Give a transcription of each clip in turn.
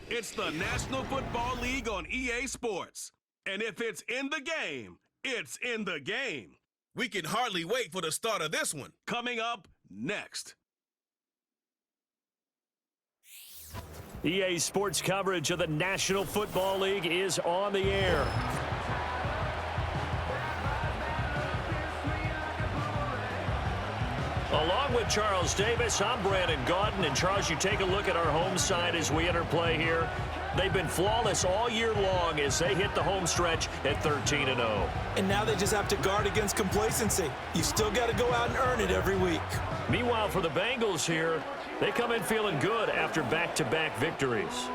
It's the National Football League on EA Sports. And if it's in the game, it's in the game. We can hardly wait for the start of this one. Coming up next. EA Sports coverage of the National Football League is on the air. Along with Charles Davis, I'm Brandon Gaudin. And Charles, you take a look at our home side as we enter play here. They've been flawless all year long as they hit the home stretch at 13-0. And now they just have to guard against complacency. You still got to go out and earn it every week. Meanwhile, for the Bengals here, they come in feeling good after back-to-back victories.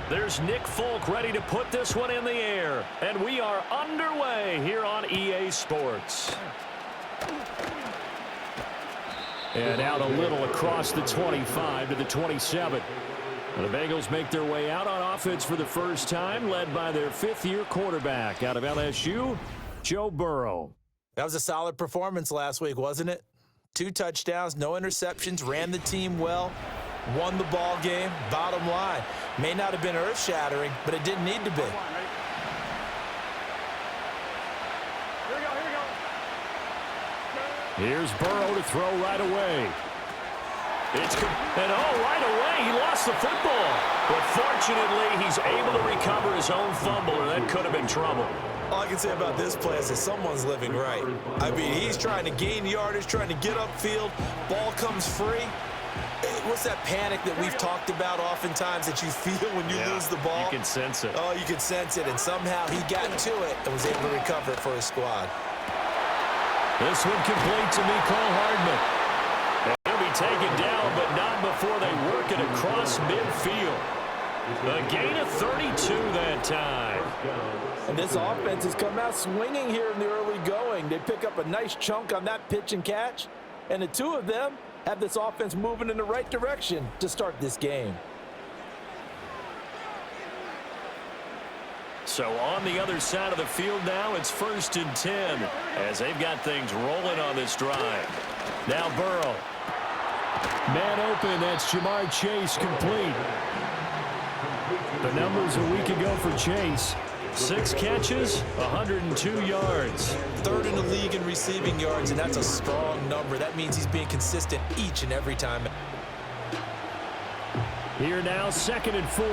There's Nick Folk ready to put this one in the air. And we are underway here on EA Sports. And out a little across the 25 to the 27. And the Bengals make their way out on offense for the first time, led by their fifth-year quarterback out of LSU, Joe Burrow. That was a solid performance last week, wasn't it? 2 touchdowns, no interceptions, ran the team well. Won the ball game. Bottom line, may not have been earth-shattering, but it didn't need to be. Here's Burrow to throw right away. Right away, he lost the football. But fortunately, he's able to recover his own fumble, or that could have been trouble. All I can say about this play is that someone's living right. I mean, he's trying to gain yardage, trying to get upfield. Ball comes free. What's that panic that we've talked about oftentimes that you feel when you lose the ball? You can sense it. Oh, you can sense it, and somehow he got to it and was able to recover it for his squad. This one complete to Mecole Hardman. And he'll be taken down, but not before they work it across midfield. A gain of 32 that time. And this offense has come out swinging here in the early going. They pick up a nice chunk on that pitch and catch, and the two of them have this offense moving in the right direction to start this game. So on the other side of the field now, it's 1st and 10 as they've got things rolling on this drive. Now Burrow. Man open, that's Jamar Chase complete. The numbers a week ago for Chase. 6 catches, 102 yards. 3rd in the league in receiving yards, and that's a strong number. That means he's being consistent each and every time. Here now, 2nd and 4.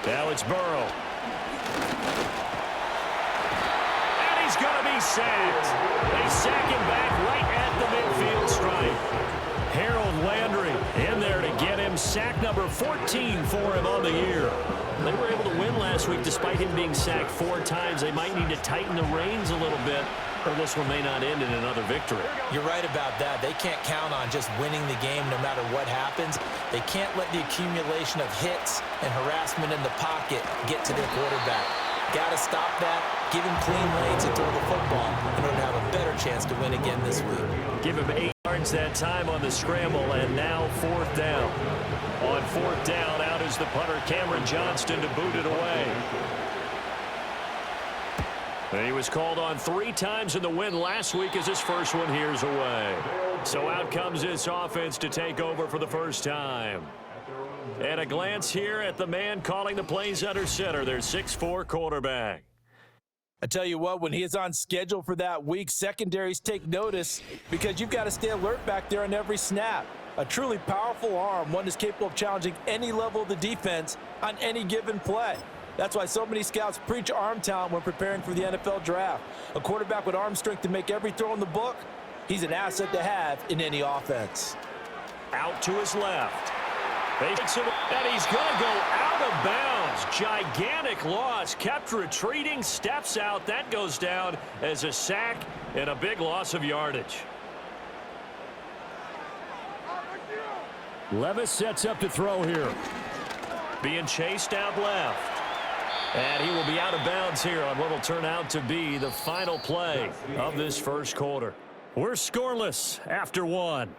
Now it's Burrow. And he's going to be sacked. They sack him back right at the midfield stripe. Harold Landry in there to get him sack number 14 for him on the year. They were able to win last week despite him being sacked 4 times. They might need to tighten the reins a little bit, or this one may not end in another victory. You're right about that. They can't count on just winning the game no matter what happens. They can't let the accumulation of hits and harassment in the pocket get to their quarterback. Got to stop that, give him clean lanes and throw the football in order to have a better chance to win again this week. Give him 8 yards that time on the scramble, and now 4th down. On 4th down, out is the punter, Cameron Johnston, to boot it away. And he was called on 3 times in the win last week as his first one here's away. So out comes this offense to take over for the first time. And a glance here at the man calling the plays under center, their 6'4" quarterback. I tell you what, when he is on schedule for that week, secondaries take notice because you've got to stay alert back there on every snap. A truly powerful arm, one is capable of challenging any level of the defense on any given play. That's why so many scouts preach arm talent when preparing for the NFL draft. A quarterback with arm strength to make every throw in the book, he's an asset to have in any offense. Out to his left. And he's going to go out of bounds. Gigantic loss. Kept retreating. Steps out. That goes down as a sack and a big loss of yardage. Levis sets up to throw here. Being chased out left. And he will be out of bounds here on what will turn out to be the final play of this first quarter. We're scoreless after one.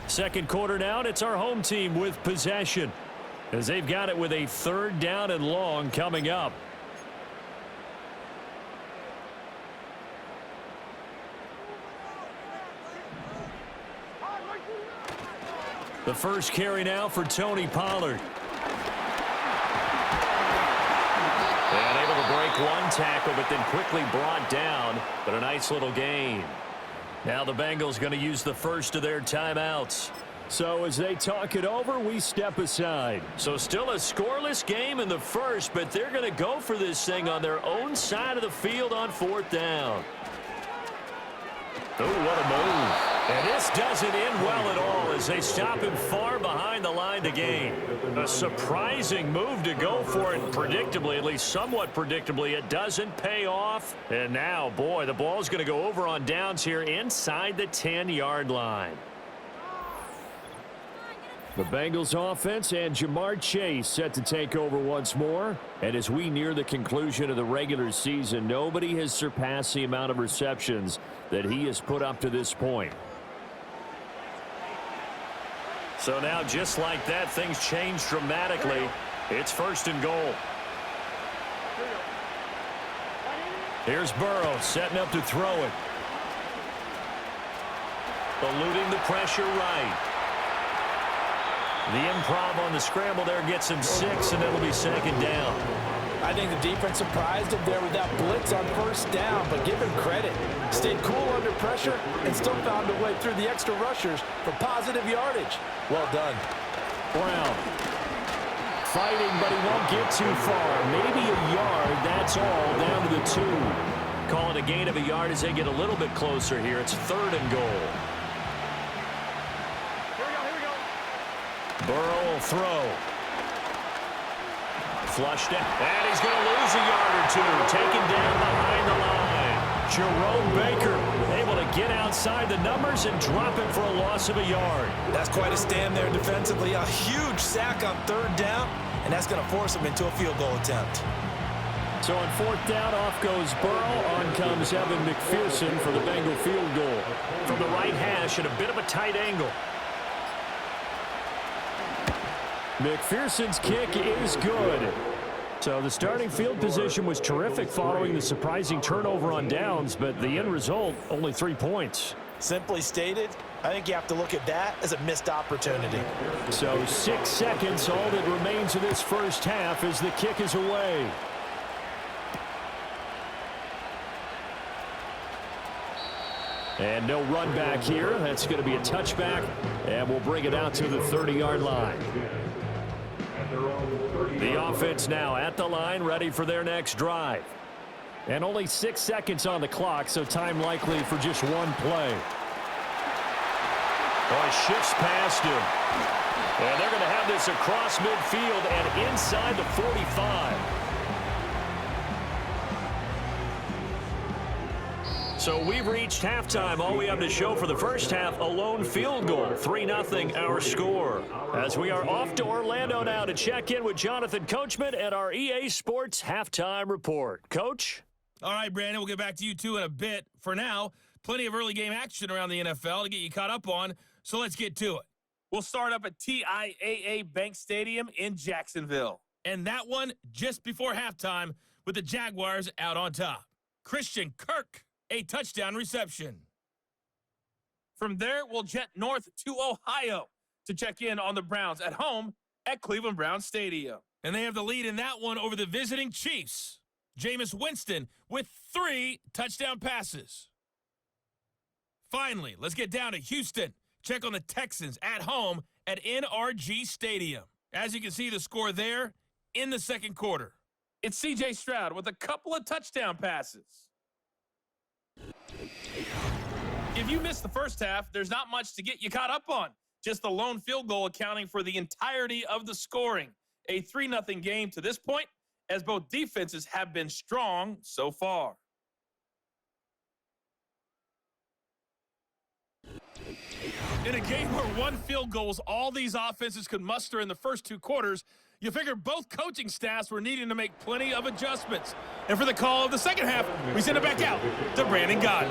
Second quarter now, and it's our home team with possession, as they've got it with a 3rd down and long coming up. The first carry now for Tony Pollard. And able to break one tackle, but then quickly brought down, but a nice little gain. Now the Bengals going to use the first of their timeouts. So as they talk it over, we step aside. So still a scoreless game in the first, but they're going to go for this thing on their own side of the field on 4th down. Oh, what a move. And this doesn't end well at all as they stop him far behind the line to gain. A surprising move to go for it, predictably, at least somewhat predictably. It doesn't pay off. And now, boy, the ball's going to go over on downs here inside the 10-yard line. The Bengals offense and Jamar Chase set to take over once more. And as we near the conclusion of the regular season, nobody has surpassed the amount of receptions that he has put up to this point. So now, just like that, things change dramatically. It's 1st and goal. Here's Burrow setting up to throw it. Eluding the pressure right. The improv on the scramble there gets him 6, and it'll be 2nd down. I think the defense surprised him there with that blitz on 1st down, but give him credit. Stayed cool under pressure and still found a way through the extra rushers for positive yardage. Well done. Brown fighting, but he won't get too far. Maybe a yard, that's all, down to the 2. Call it a gain of a yard as they get a little bit closer here. It's 3rd and goal. Burrow will throw. Flushed out. And he's going to lose a yard or 2. Taken down behind the line. Jerome Baker able to get outside the numbers and drop it for a loss of a yard. That's quite a stand there defensively. A huge sack on 3rd down, and that's going to force him into a field goal attempt. So on 4th down, off goes Burrow. On comes Evan McPherson for the Bengal field goal. From the right hash at a bit of a tight angle. McPherson's kick is good. So the starting field position was terrific following the surprising turnover on downs, but the end result, only 3 points. Simply stated, I think you have to look at that as a missed opportunity. So 6 seconds, all that remains of this first half as the kick is away. And no run back here. That's going to be a touchback, and we'll bring it out to the 30-yard line. The offense now at the line, ready for their next drive. And only 6 seconds on the clock, so time likely for just one play. Oh, he shifts past him. And they're going to have this across midfield and inside the 45. So we've reached halftime. All we have to show for the first half, a lone field goal. 3-0 our score. As we are off to Orlando now to check in with Jonathan Coachman and our EA Sports halftime report. Coach? All right, Brandon, we'll get back to you two in a bit. For now, plenty of early game action around the NFL to get you caught up on, so let's get to it. We'll start up at TIAA Bank Stadium in Jacksonville. And that one just before halftime with the Jaguars out on top. Christian Kirk, a touchdown reception. From there, we'll jet north to Ohio to check in on the Browns at home at Cleveland Browns Stadium. And they have the lead in that one over the visiting Chiefs. Jameis Winston with 3 touchdown passes. Finally, let's get down to Houston. Check on the Texans at home at NRG Stadium. As you can see, the score there in the second quarter. It's C.J. Stroud with a couple of touchdown passes. If you missed the first half, there's not much to get you caught up on. Just the lone field goal accounting for the entirety of the scoring. A 3-0 game to this point, as both defenses have been strong so far. In a game where one field goal was all these offenses could muster in the first 2 quarters, you figure both coaching staffs were needing to make plenty of adjustments. And for the call of the second half, we send it back out to Brandon Gott.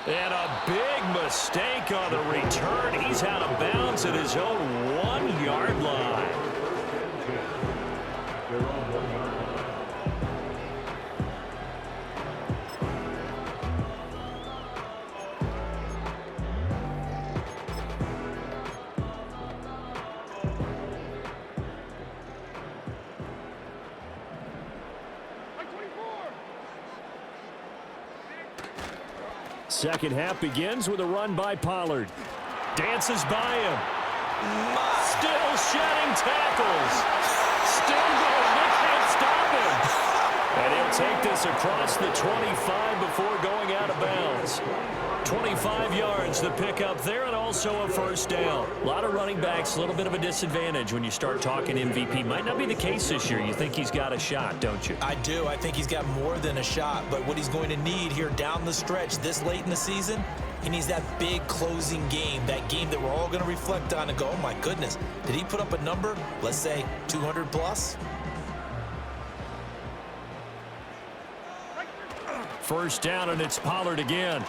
And a big mistake on the return. He's out of bounds at his own 1-yard line. Second half begins with a run by Pollard. Dances by him. Still shedding tackles. Still going. They can't stop him. And he'll take this across the 25 before going out of bounds. 25 yards the pickup there, and also a first down. A lot of running backs, a little bit of a disadvantage when you start talking MVP. Might not be the case this year. You think he's got a shot, don't you? I do. I think he's got more than a shot, but what he's going to need here down the stretch this late in the season, he needs that big closing game, that game that we're all going to reflect on and go, oh my goodness, did he put up a number, let's say 200 plus? First down, and it's Pollard again.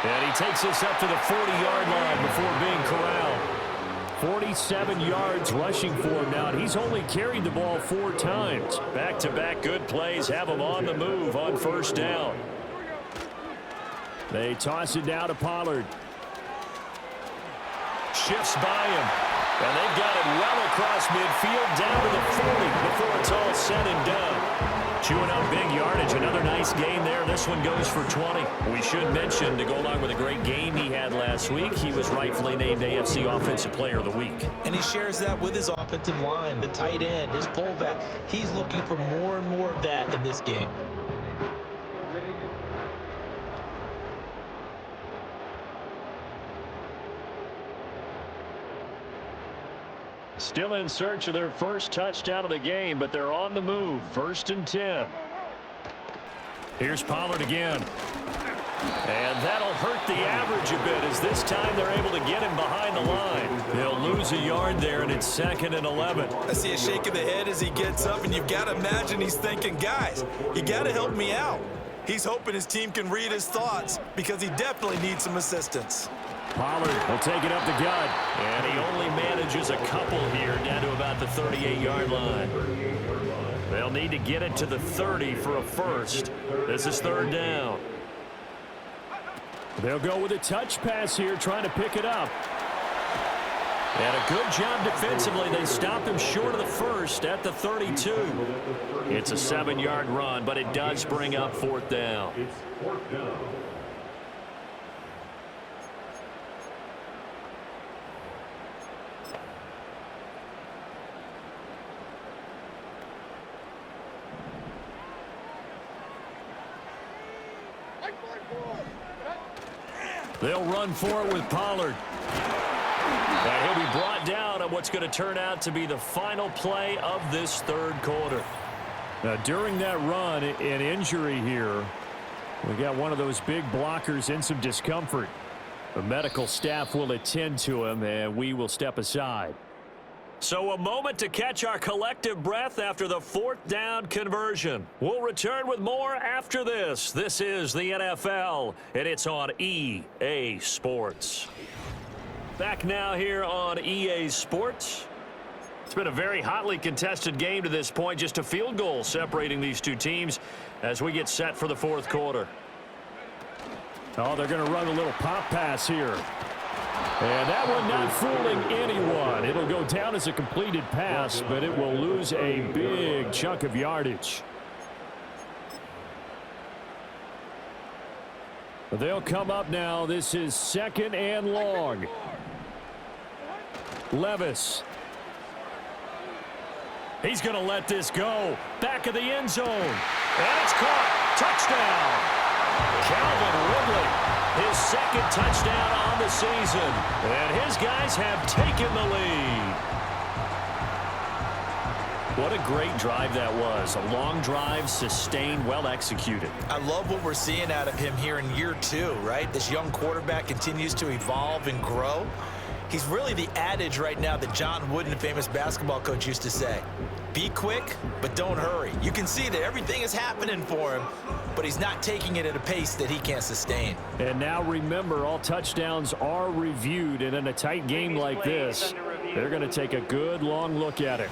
And he takes this up to the 40-yard line before being corralled. 47 yards rushing for him now, and he's only carried the ball 4 times. Back-to-back good plays have him on the move on first down. They toss it down to Pollard. Shifts by him. And they've got it well across midfield down to the 40 before it's all said and done. Chewing up big yardage. Another nice gain there. This one goes for 20. We should mention, to go along with a great game he had last week, he was rightfully named AFC Offensive Player of the Week. And he shares that with his offensive line, the tight end, his fullback. He's looking for more and more of that in this game. Still in search of their first touchdown of the game, but they're on the move. 1st and 10. Here's Pollard again. And that'll hurt the average a bit, as this time they're able to get him behind the line. They'll lose a yard there, and it's 2nd and 11. I see a shake of the head as he gets up, and you've got to imagine he's thinking, guys, you got to help me out. He's hoping his team can read his thoughts because he definitely needs some assistance. Pollard will take it up the gut, and he only manages a couple here down to about the 38-yard line. They'll need to get it to the 30 for a first. This is 3rd down. They'll go with a touch pass here, trying to pick it up. And a good job defensively. They stop him short of the first at the 32. It's a 7-yard run, but it does bring up 4th down. They'll run for it with Pollard. And he'll be brought down on what's going to turn out to be the final play of this 3rd quarter. Now, during that run, an injury here. We got one of those big blockers in some discomfort. The medical staff will attend to him, and we will step aside. So a moment to catch our collective breath after the 4th down conversion. We'll return with more after this. This is the NFL, and it's on EA Sports. Back now here on EA Sports. It's been a very hotly contested game to this point. Just a field goal separating these two teams as we get set for the 4th quarter. Oh, they're going to run a little pop pass here. And that one not fooling anyone. It'll go down as a completed pass, but it will lose a big chunk of yardage. They'll come up now. This is 2nd and long. Levis. He's going to let this go. Back of the end zone. And it's caught. Touchdown. Calvin Ridley. His 2nd touchdown on the season. And his guys have taken the lead. What a great drive that was. A long drive, sustained, well executed. I love what we're seeing out of him here in year 2, right? This young quarterback continues to evolve and grow. He's really the adage right now that John Wooden, a famous basketball coach, used to say. Be quick, but don't hurry. You can see that everything is happening for him, but he's not taking it at a pace that he can't sustain. And now remember, all touchdowns are reviewed, and in a tight game like this, they're going to take a good long look at it.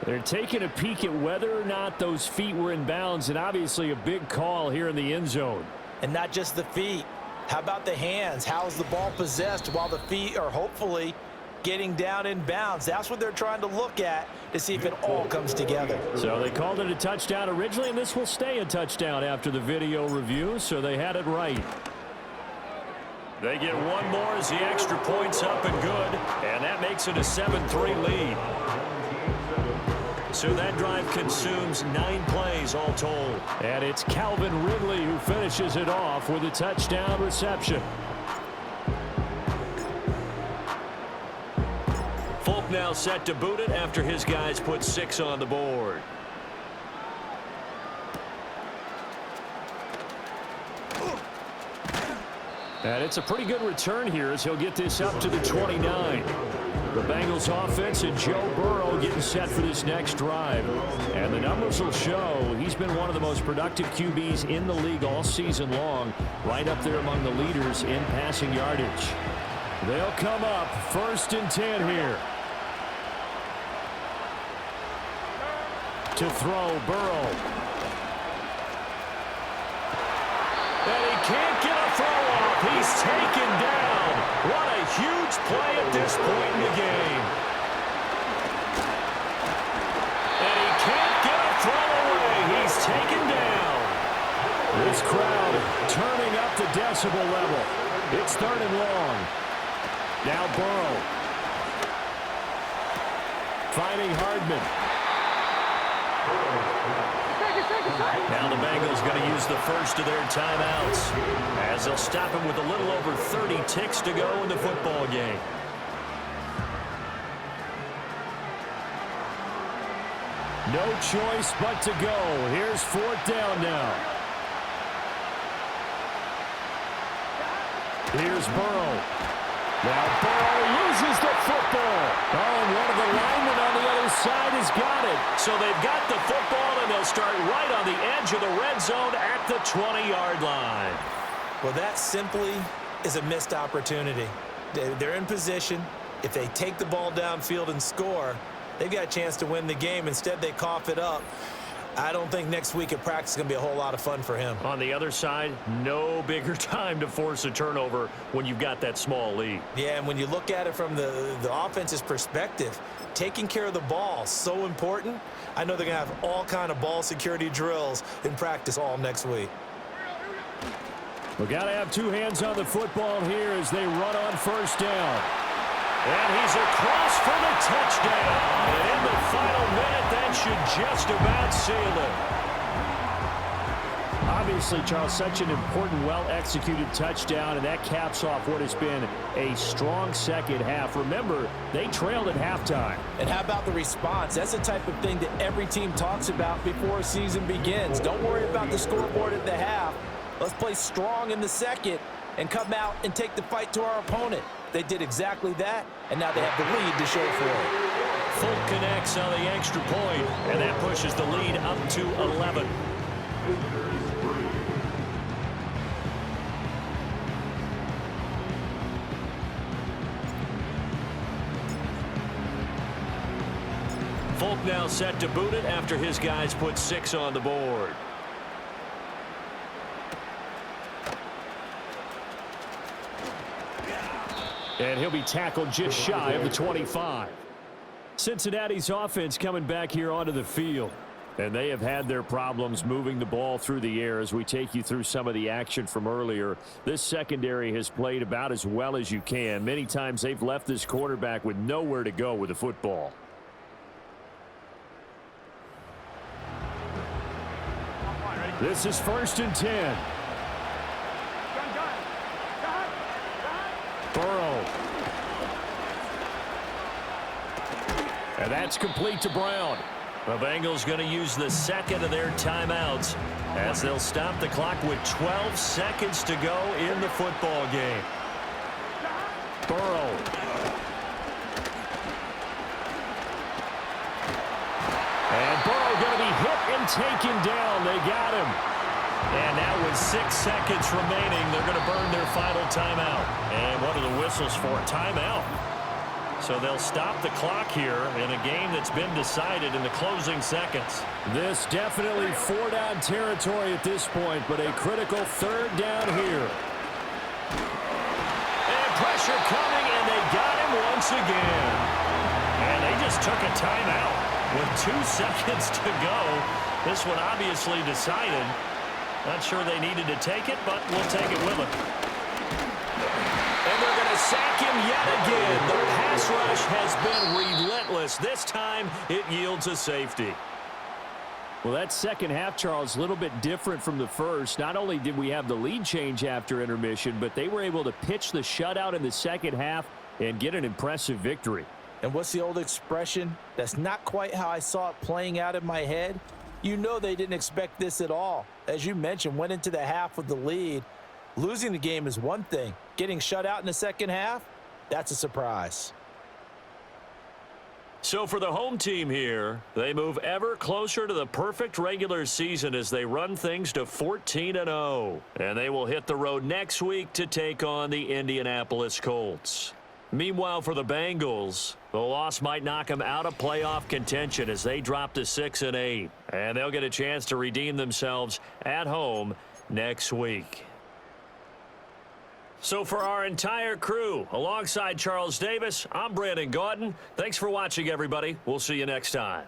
They're taking a peek at whether or not those feet were in bounds, and obviously a big call here in the end zone. And not just the feet. How about the hands? How's the ball possessed while the feet are hopefully getting down in bounds? That's what they're trying to look at to see if it all comes together. So they called it a touchdown originally, and this will stay a touchdown after the video review, so they had it right. They get one more as the extra point's up and good, and that makes it a 7-3 lead. So that drive consumes 9 plays all told. And it's Calvin Ridley who finishes it off with a touchdown reception. Folk now set to boot it after his guys put 6 on the board. And it's a pretty good return here as he'll get this up to the 29. The Bengals offense and Joe Burrow getting set for this next drive. And the numbers will show he's been one of the most productive QBs in the league all season long, right up there among the leaders in passing yardage. They'll come up 1st and 10 here. To throw, Burrow. And he can't get a throw off. He's taken down. What a huge play at this point in the game. And he can't get a throw away. He's taken down. This crowd turning up the decibel level. It's 3rd and long. Now Burrow. Finding Hardman. Now the Bengals going to use the first of their timeouts as they'll stop him with a little over 30 ticks to go in the football game. No choice but to go. Here's 4th down now. Here's Burrow. Now Burrow loses the football. Oh, and one of the linemen on the other side has got it. So they've got the football, and they'll start right on the edge of the red zone at the 20-yard line. Well, that simply is a missed opportunity. They're in position. If they take the ball downfield and score, they've got a chance to win the game. Instead, they cough it up. I don't think next week at practice is going to be a whole lot of fun for him. On the other side, no bigger time to force a turnover when you've got that small lead. Yeah, and when you look at it from the offense's perspective, taking care of the ball is so important. I know they're going to have all kind of ball security drills in practice all next week. We've got to have 2 hands on the football here as they run on 1st down. And he's across for the touchdown. And in the final minute, that should just about seal it. Obviously, Charles, such an important, well-executed touchdown, and that caps off what has been a strong second half. Remember, they trailed at halftime. And how about the response? That's the type of thing that every team talks about before a season begins. Don't worry about the scoreboard at the half. Let's play strong in the second and come out and take the fight to our opponent. They did exactly that, and now they have the lead to show for it. Folk connects on the extra point, and that pushes the lead up to 11. Folk now set to boot it after his guys put 6 on the board. And he'll be tackled just shy of the 25. Cincinnati's offense coming back here onto the field. And they have had their problems moving the ball through the air as we take you through some of the action from earlier. This secondary has played about as well as you can. Many times they've left this quarterback with nowhere to go with the football. This is 1st and 10. Burrow. And that's complete to Brown. The Bengals going to use the second of their timeouts as they'll stop the clock with 12 seconds to go in the football game. Burrow. And Burrow going to be hit and taken down. They got him. And now with 6 seconds remaining, they're going to burn their final timeout. And what are the whistles for? Timeout. So they'll stop the clock here in a game that's been decided in the closing seconds. This definitely 4-down territory at this point, but a critical 3rd down here. And pressure coming, and they got him once again. And they just took a timeout with 2 seconds to go. This one obviously decided. Not sure they needed to take it, but we'll take it with them. And they're going to sack him yet again. The pass rush has been relentless. This time, it yields a safety. Well, that second half, Charles, a little bit different from the first. Not only did we have the lead change after intermission, but they were able to pitch the shutout in the second half and get an impressive victory. And what's the old expression? That's not quite how I saw it playing out in my head. You know they didn't expect this at all. As you mentioned, went into the half with the lead. Losing the game is one thing. Getting shut out in the second half, that's a surprise. So for the home team here, they move ever closer to the perfect regular season as they run things to 14-0. And they will hit the road next week to take on the Indianapolis Colts. Meanwhile, for the Bengals, the loss might knock them out of playoff contention as they drop to 6-8. And they'll get a chance to redeem themselves at home next week. So for our entire crew, alongside Charles Davis, I'm Brandon Gaudin. Thanks for watching, everybody. We'll see you next time.